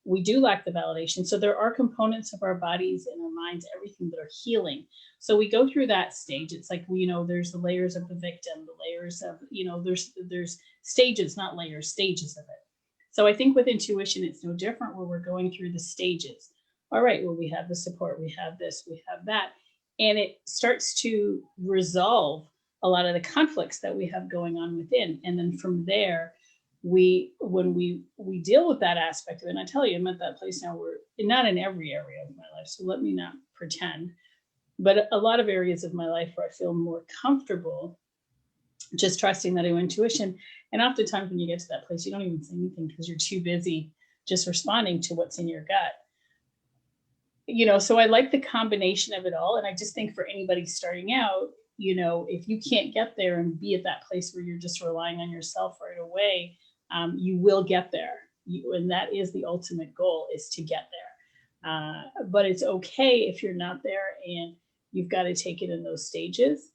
we do lack the validation. So there are components of our bodies and our minds, everything that are healing. So we go through that stage. It's like, there's the layers of the victim, the layers of, there's stages, not layers, stages of it. So I think with intuition, it's no different, where we're going through the stages. All right, well, we have the support, we have this, we have that. And it starts to resolve a lot of the conflicts that we have going on within. And then from there, when we deal with that aspect of it, and I tell you, I'm at that place now where, not in every area of my life, so let me not pretend, but a lot of areas of my life where I feel more comfortable just trusting that intuition. And oftentimes when you get to that place, you don't even say anything because you're too busy just responding to what's in your gut. So I like the combination of it all. And I just think for anybody starting out, if you can't get there and be at that place where you're just relying on yourself right away, you will get there. And that is the ultimate goal, is to get there. But it's okay if you're not there, and you've got to take it in those stages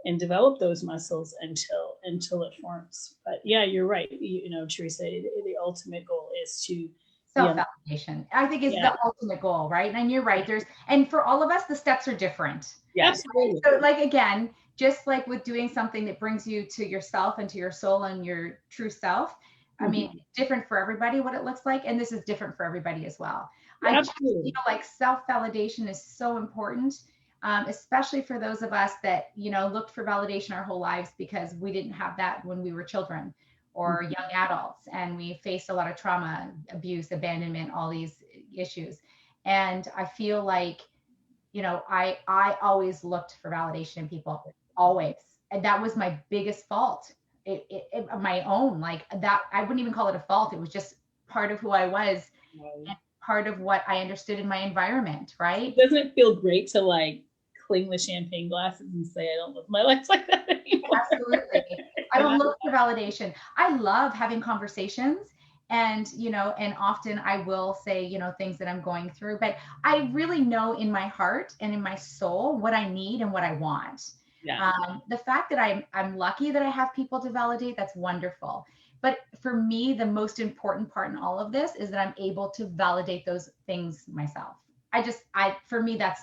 and develop those muscles until it forms. But yeah, you're right. Theresa, the ultimate goal is to Self-validation, I think, is the ultimate goal, right? And you're right. And for all of us, the steps are different. Yes. Absolutely. So like, again, just like with doing something that brings you to yourself and to your soul and your true self, I mean, different for everybody what it looks like. And this is different for everybody as well. I just feel like self-validation is so important, especially for those of us that, looked for validation our whole lives because we didn't have that when we were children or young adults, and we faced a lot of trauma, abuse, abandonment, all these issues. And I feel like, I always looked for validation in people, always. And that was my biggest fault. My own, like that, I wouldn't even call it a fault. It was just part of who I was and part of what I understood in my environment, right? Doesn't it feel great to like cling the champagne glasses and say, I don't live my life like that anymore? Absolutely. I don't look for validation. I love having conversations, and often I will say, things that I'm going through, but I really know in my heart and in my soul what I need and what I want. Yeah. The fact that I'm lucky that I have people to validate, that's wonderful. But for me, the most important part in all of this is that I'm able to validate those things myself. For me, that's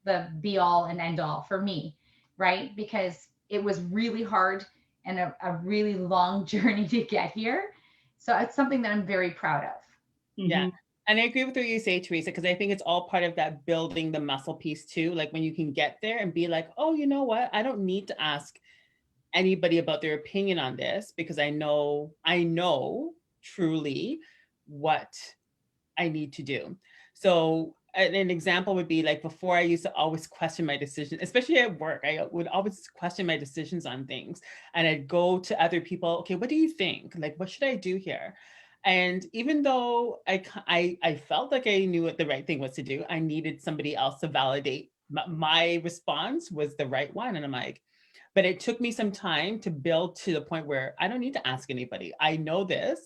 the be all and end all for me, right? Because it was really hard and a really long journey to get here. So it's something that I'm very proud of. Yeah. And I agree with what you say, Theresa, because I think it's all part of that building the muscle piece too. Like when you can get there and be like, oh, you know what? I don't need to ask anybody about their opinion on this because I know truly what I need to do. So an example would be like before I used to always question my decision, especially at work. I would always question my decisions on things, and I'd go to other people. Okay, what do you think? Like, what should I do here? And even though I felt like I knew what the right thing was to do, I needed somebody else to validate my response was the right one. And I'm like, but it took me some time to build to the point where I don't need to ask anybody. I know this.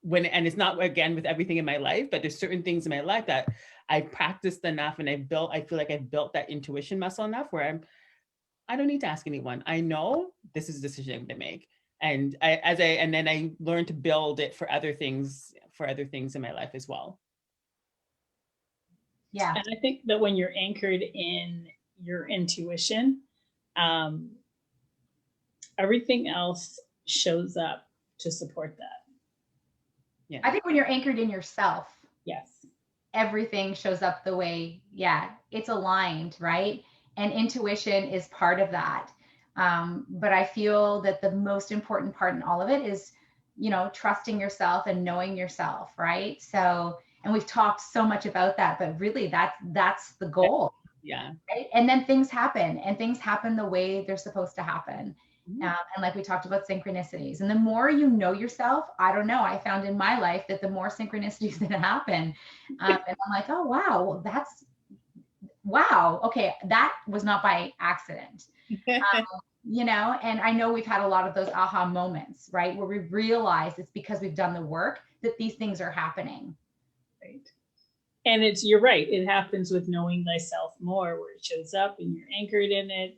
And it's not again with everything in my life, but there's certain things in my life that I've practiced enough and I feel like I've built that intuition muscle enough where I don't need to ask anyone. I know this is a decision I'm going to make. And then I learned to build it for other things in my life as well. Yeah. And I think that when you're anchored in your intuition, everything else shows up to support that. Yeah. I think when you're anchored in yourself, yes, everything shows up the way, it's aligned, right? And intuition is part of that. But I feel that the most important part in all of it is, trusting yourself and knowing yourself, right? So, and we've talked so much about that, but really that's the goal. Yeah. Right? And then things happen the way they're supposed to happen. And like we talked about synchronicities, and the more you know yourself, I don't know, I found in my life that the more synchronicities that happen, and I'm like, oh, wow, wow. Okay. That was not by accident, and I know we've had a lot of those aha moments, right? Where we realize it's because we've done the work that these things are happening. Right. And you're right. It happens with knowing thyself more, where it shows up and you're anchored in it.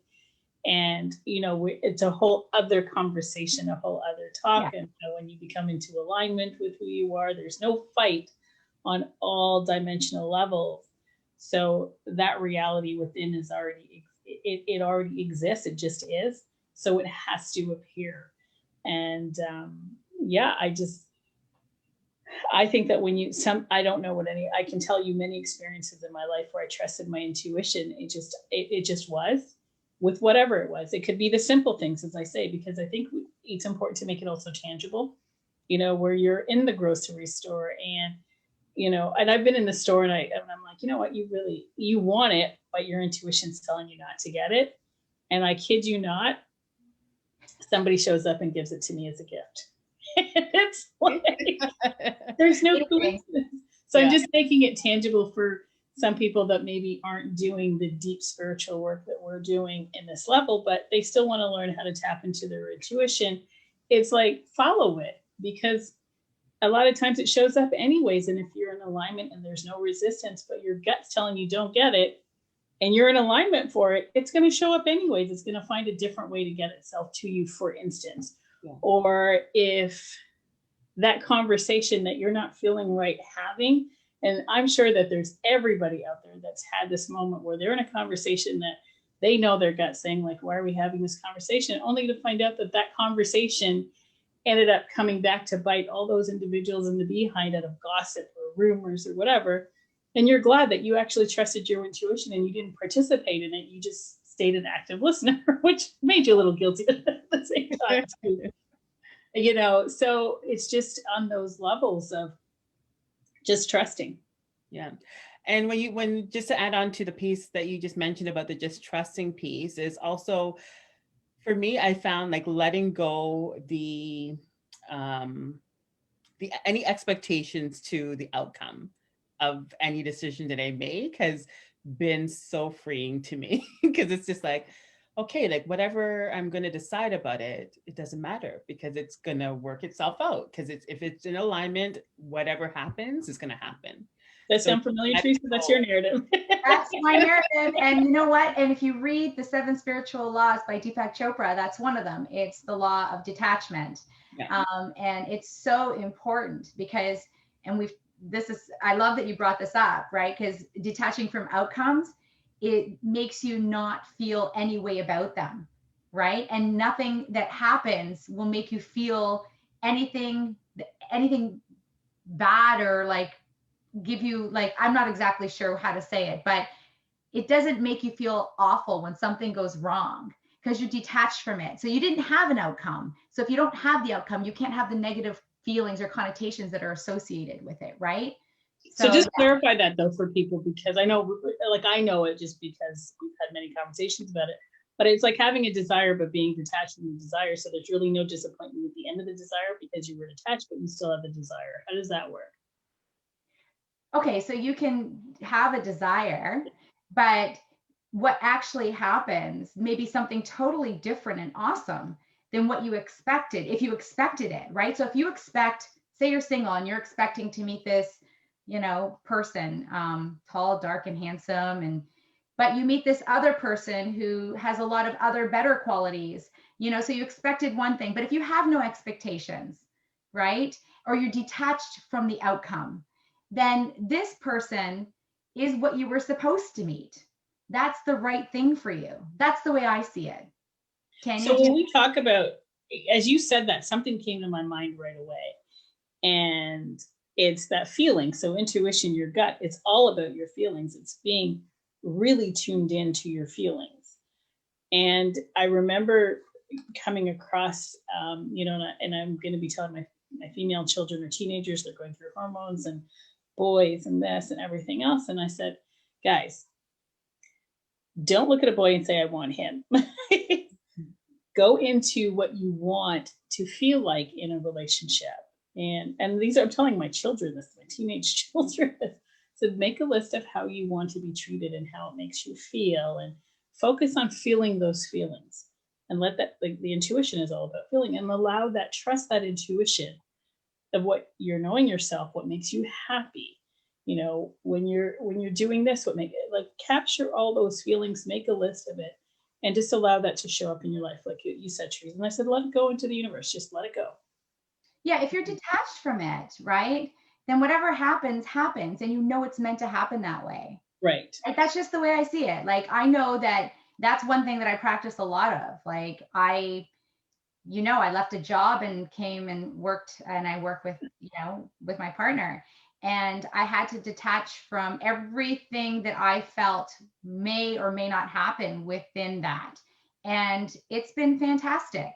And, it's a whole other conversation, a whole other talk. Yeah. And when you become into alignment with who you are, there's no fight on all dimensional levels. So that reality within is already, it already exists. It just is. So it has to appear. And I think that when I don't know I can tell you many experiences in my life where I trusted my intuition. It just was. With whatever it was. It could be the simple things, as I say, because I think it's important to make it also tangible, where you're in the grocery store and, and I've been in the store and I'm like, you know what, you want it, but your intuition's telling you not to get it. And I kid you not, somebody shows up and gives it to me as a gift. It's like, there's no coincidence. So yeah. I'm just making it tangible for some people that maybe aren't doing the deep spiritual work that we're doing in this level, but they still want to learn how to tap into their intuition. It's like, follow it, because a lot of times it shows up anyways. And if you're in alignment and there's no resistance, but your gut's telling you don't get it, and you're in alignment for it, it's going to show up anyways. It's going to find a different way to get itself to you, for instance. Yeah. Or if that conversation that you're not feeling right having. And I'm sure that there's everybody out there that's had this moment where they're in a conversation that they know their gut saying, like, why are we having this conversation? Only to find out that that conversation ended up coming back to bite all those individuals in the behind out of gossip or rumors or whatever. And you're glad that you actually trusted your intuition and you didn't participate in it. You just stayed an active listener, which made you a little guilty at the same time too. You know, so it's just on those levels of just trusting. Yeah. And when just to add on to the piece that you just mentioned about the just trusting piece is also, for me, I found like letting go the any expectations to the outcome of any decision that I make has been so freeing to me, because it's just like, okay, like whatever I'm going to decide about it, it doesn't matter, because it's going to work itself out. Because if it's in alignment, whatever happens is going to happen. That sound familiar, Theresa? That's your narrative. That's my narrative. And you know what? And if you read The Seven Spiritual Laws by Deepak Chopra, that's one of them. It's the law of detachment. Yeah. And it's so important because, and I love that you brought this up, right? Because detaching from outcomes, it makes you not feel any way about them, right? And nothing that happens will make you feel anything bad or like give you, like, I'm not exactly sure how to say it, but it doesn't make you feel awful when something goes wrong because you're detached from it. So you didn't have an outcome. So if you don't have the outcome, you can't have the negative feelings or connotations that are associated with it, right? So just clarify that though for people, because I know it just because we've had many conversations about it, but it's like having a desire but being detached from the desire. So there's really no disappointment at the end of the desire because you were detached, but you still have the desire. How does that work? Okay, so you can have a desire, but what actually happens may be something totally different and awesome than what you expected, if you expected it, right? So if you expect, say you're single and you're expecting to meet this, person, tall, dark, and handsome, but you meet this other person who has a lot of other better qualities, so you expected one thing, but if you have no expectations, right? Or you're detached from the outcome, then this person is what you were supposed to meet. That's the right thing for you. That's the way I see it. Tanya? So when we talk about, as you said that, something came to my mind right away. And it's that feeling. So intuition, your gut, it's all about your feelings. It's being really tuned into your feelings. And I remember coming across, and I'm going to be telling my female children are teenagers, they're going through hormones and boys and this and everything else. And I said, guys, don't look at a boy and say, I want him. Go into what you want to feel like in a relationship. And these are, I'm telling my children this, my teenage children, so make a list of how you want to be treated and how it makes you feel, and focus on feeling those feelings, and let that, like, the intuition is all about feeling, and allow that, trust that intuition of what you're knowing yourself, what makes you happy. When you're doing this, what make it, like, capture all those feelings, make a list of it, and just allow that to show up in your life. Like you said, Theresa, and I said, let it go into the universe. Just let it go. Yeah, if you're detached from it, right, then whatever happens, happens, and it's meant to happen that way. Right. Like, that's just the way I see it. Like, I know that that's one thing that I practice a lot of. Like, I left a job and came and worked, and I work with, with my partner. And I had to detach from everything that I felt may or may not happen within that. And it's been fantastic,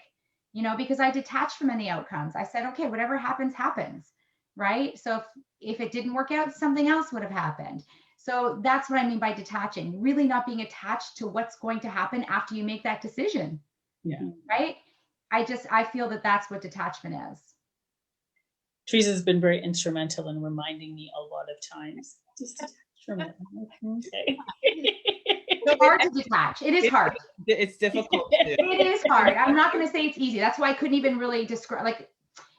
because I detached from any outcomes. I said, okay, whatever happens, happens, right? So if it didn't work out, something else would have happened. So that's what I mean by detaching, really not being attached to what's going to happen after you make that decision. Yeah. Right? I feel that that's what detachment is. Teresa's been very instrumental in reminding me a lot of times. Just detach from it. Okay. It's hard to detach. It is hard. It's difficult. It is hard. I'm not going to say it's easy. That's why I couldn't even really describe. Like,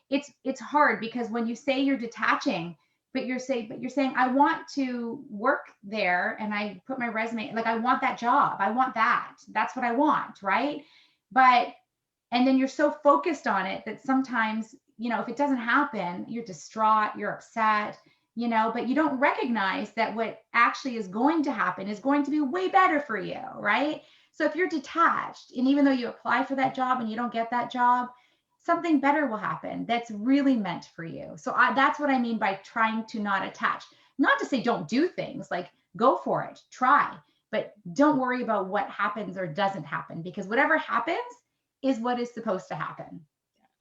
it's hard because when you say you're detaching, but you're saying I want to work there, and I put my resume, like, I want that job. I want that. That's what I want, right? And then you're so focused on it that sometimes you know, if it doesn't happen, you're distraught, you're upset, you know, but you don't recognize that what actually is going to happen is going to be way better for you, right? So if you're detached, and even though you apply for that job and you don't get that job, something better will happen that's really meant for you. So that's what I mean by trying to not attach. Not to say don't do things, like go for it, try, but don't worry about what happens or doesn't happen, because whatever happens is what is supposed to happen.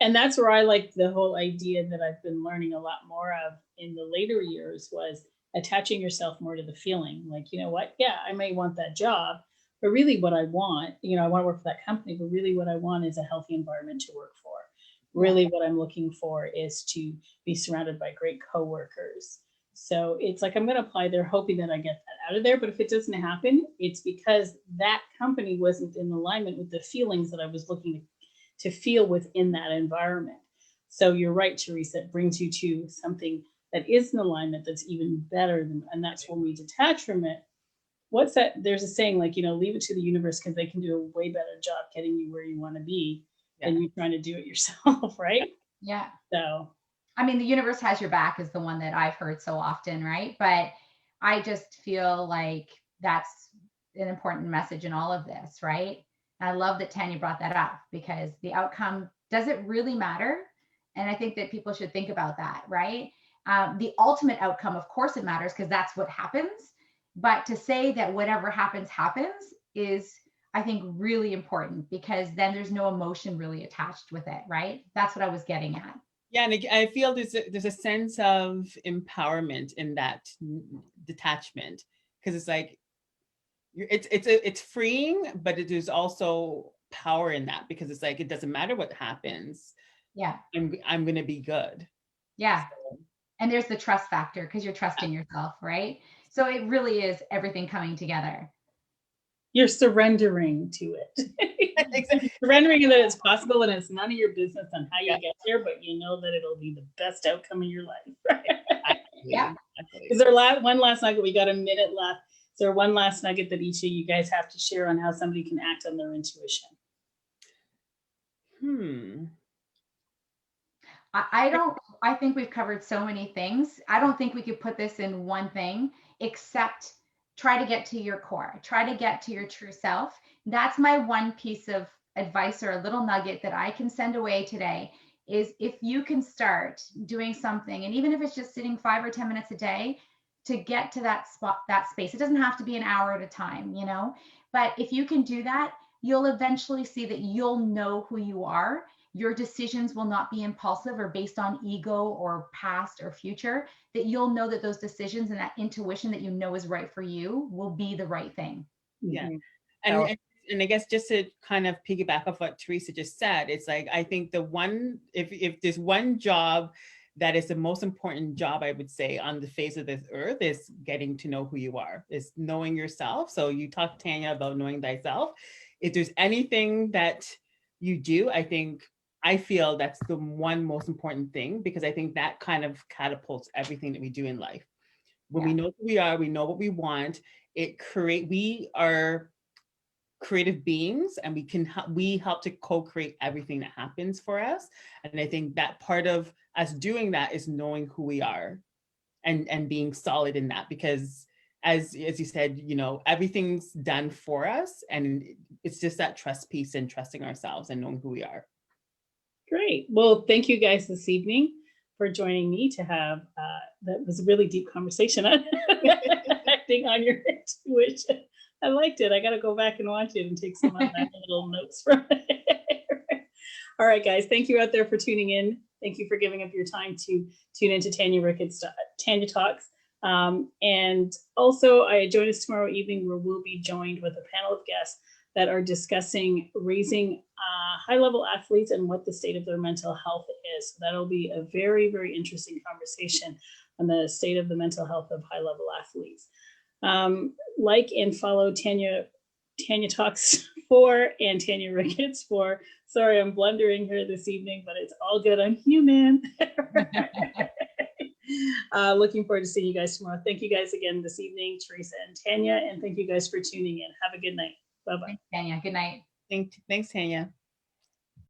And that's where I like the whole idea that I've been learning a lot more of in the later years was attaching yourself more to the feeling. Like, you know what? Yeah, I may want that job, but really what I want, you know, I want to work for that company, but really what I want is a healthy environment to work for. Really what I'm looking for is to be surrounded by great coworkers. So it's like, I'm going to apply there hoping that I get that out of there. But if it doesn't happen, it's because that company wasn't in alignment with the feelings that I was looking to feel within that environment. So you're right, Theresa, it brings you to something that is in alignment that's even better than, and that's when we detach from it. What's that? There's a saying like, you know, leave it to the universe because they can do a way better job getting you where you want to be than you trying to do it yourself, right? Yeah. So, I mean, the universe has your back is the one that I've heard so often, right? But I just feel like that's an important message in all of this, right? And I love that Tanya brought that up, because the outcome, does it really matter? And I think that people should think about that, right? The ultimate outcome, of course it matters, because that's what happens. But to say that whatever happens, happens is, I think, really important, because then there's no emotion really attached with it, right? That's what I was getting at. Yeah, and I feel there's a sense of empowerment in that detachment, because it's like it's freeing, but it is also power in that, because it's like it doesn't matter what happens. Yeah, I'm gonna be good. yeah. So, And there's the trust factor, because you're trusting yourself, right? So it really is everything coming together. you're surrendering to it. Surrendering that it's possible and it's none of your business on how you get there, but you know that it'll be the best outcome in your life. Right? Yeah. Is there one last nugget? We got a minute left. Is there one last nugget that each of you guys have to share on how somebody can act on their intuition? I think we've covered so many things. I don't think we could put this in one thing, except try to get to your core, try to get to your true self. That's my one piece of advice, or a little nugget that I can send away today, is if you can start doing something, and even if it's just sitting 5 or 10 minutes a day to get to that spot, that space, it doesn't have to be an hour at a time, you know, but if you can do that, you'll eventually see that you'll know who you are. Your decisions will not be impulsive or based on ego or past or future, that you'll know that those decisions and that intuition that you know is right for you will be the right thing. Yeah. Mm-hmm. And I guess just to kind of piggyback off what Theresa just said, it's like, I think if there's one job that is the most important job, I would say, on the face of this earth, is getting to know who you are, is knowing yourself. So you talked, Tanya, about knowing thyself. If there's anything that you do, I feel that's the one most important thing, because I think that kind of catapults everything that we do in life. When we know who we are, we know what we want, we are creative beings, and we help to co-create everything that happens for us. And I think that part of us doing that is knowing who we are and being solid in that, because as you said, you know, everything's done for us, and it's just that trust piece and trusting ourselves and knowing who we are. Great. Well, thank you guys this evening for joining me to have that was a really deep conversation on acting on your intuition. I liked it. I got to go back and watch it and take some little notes from it. All right, guys. Thank you out there for tuning in. Thank you for giving up your time to tune into Tanya Ricketts' Tanya Talks. And also, join us tomorrow evening, where we'll be joined with a panel of guests that are discussing raising high-level athletes and what the state of their mental health is. So that'll be a very, very interesting conversation on the state of the mental health of high-level athletes. Like and follow Tanya Talks 4 and Tanya Ricketts 4. Sorry, I'm blundering here this evening, but it's all good. I'm human. Looking forward to seeing you guys tomorrow. Thank you guys again this evening, Theresa and Tanya, and thank you guys for tuning in. Have a good night. Bye-bye. Thanks, Tanya. Good night. Thanks, Tanya.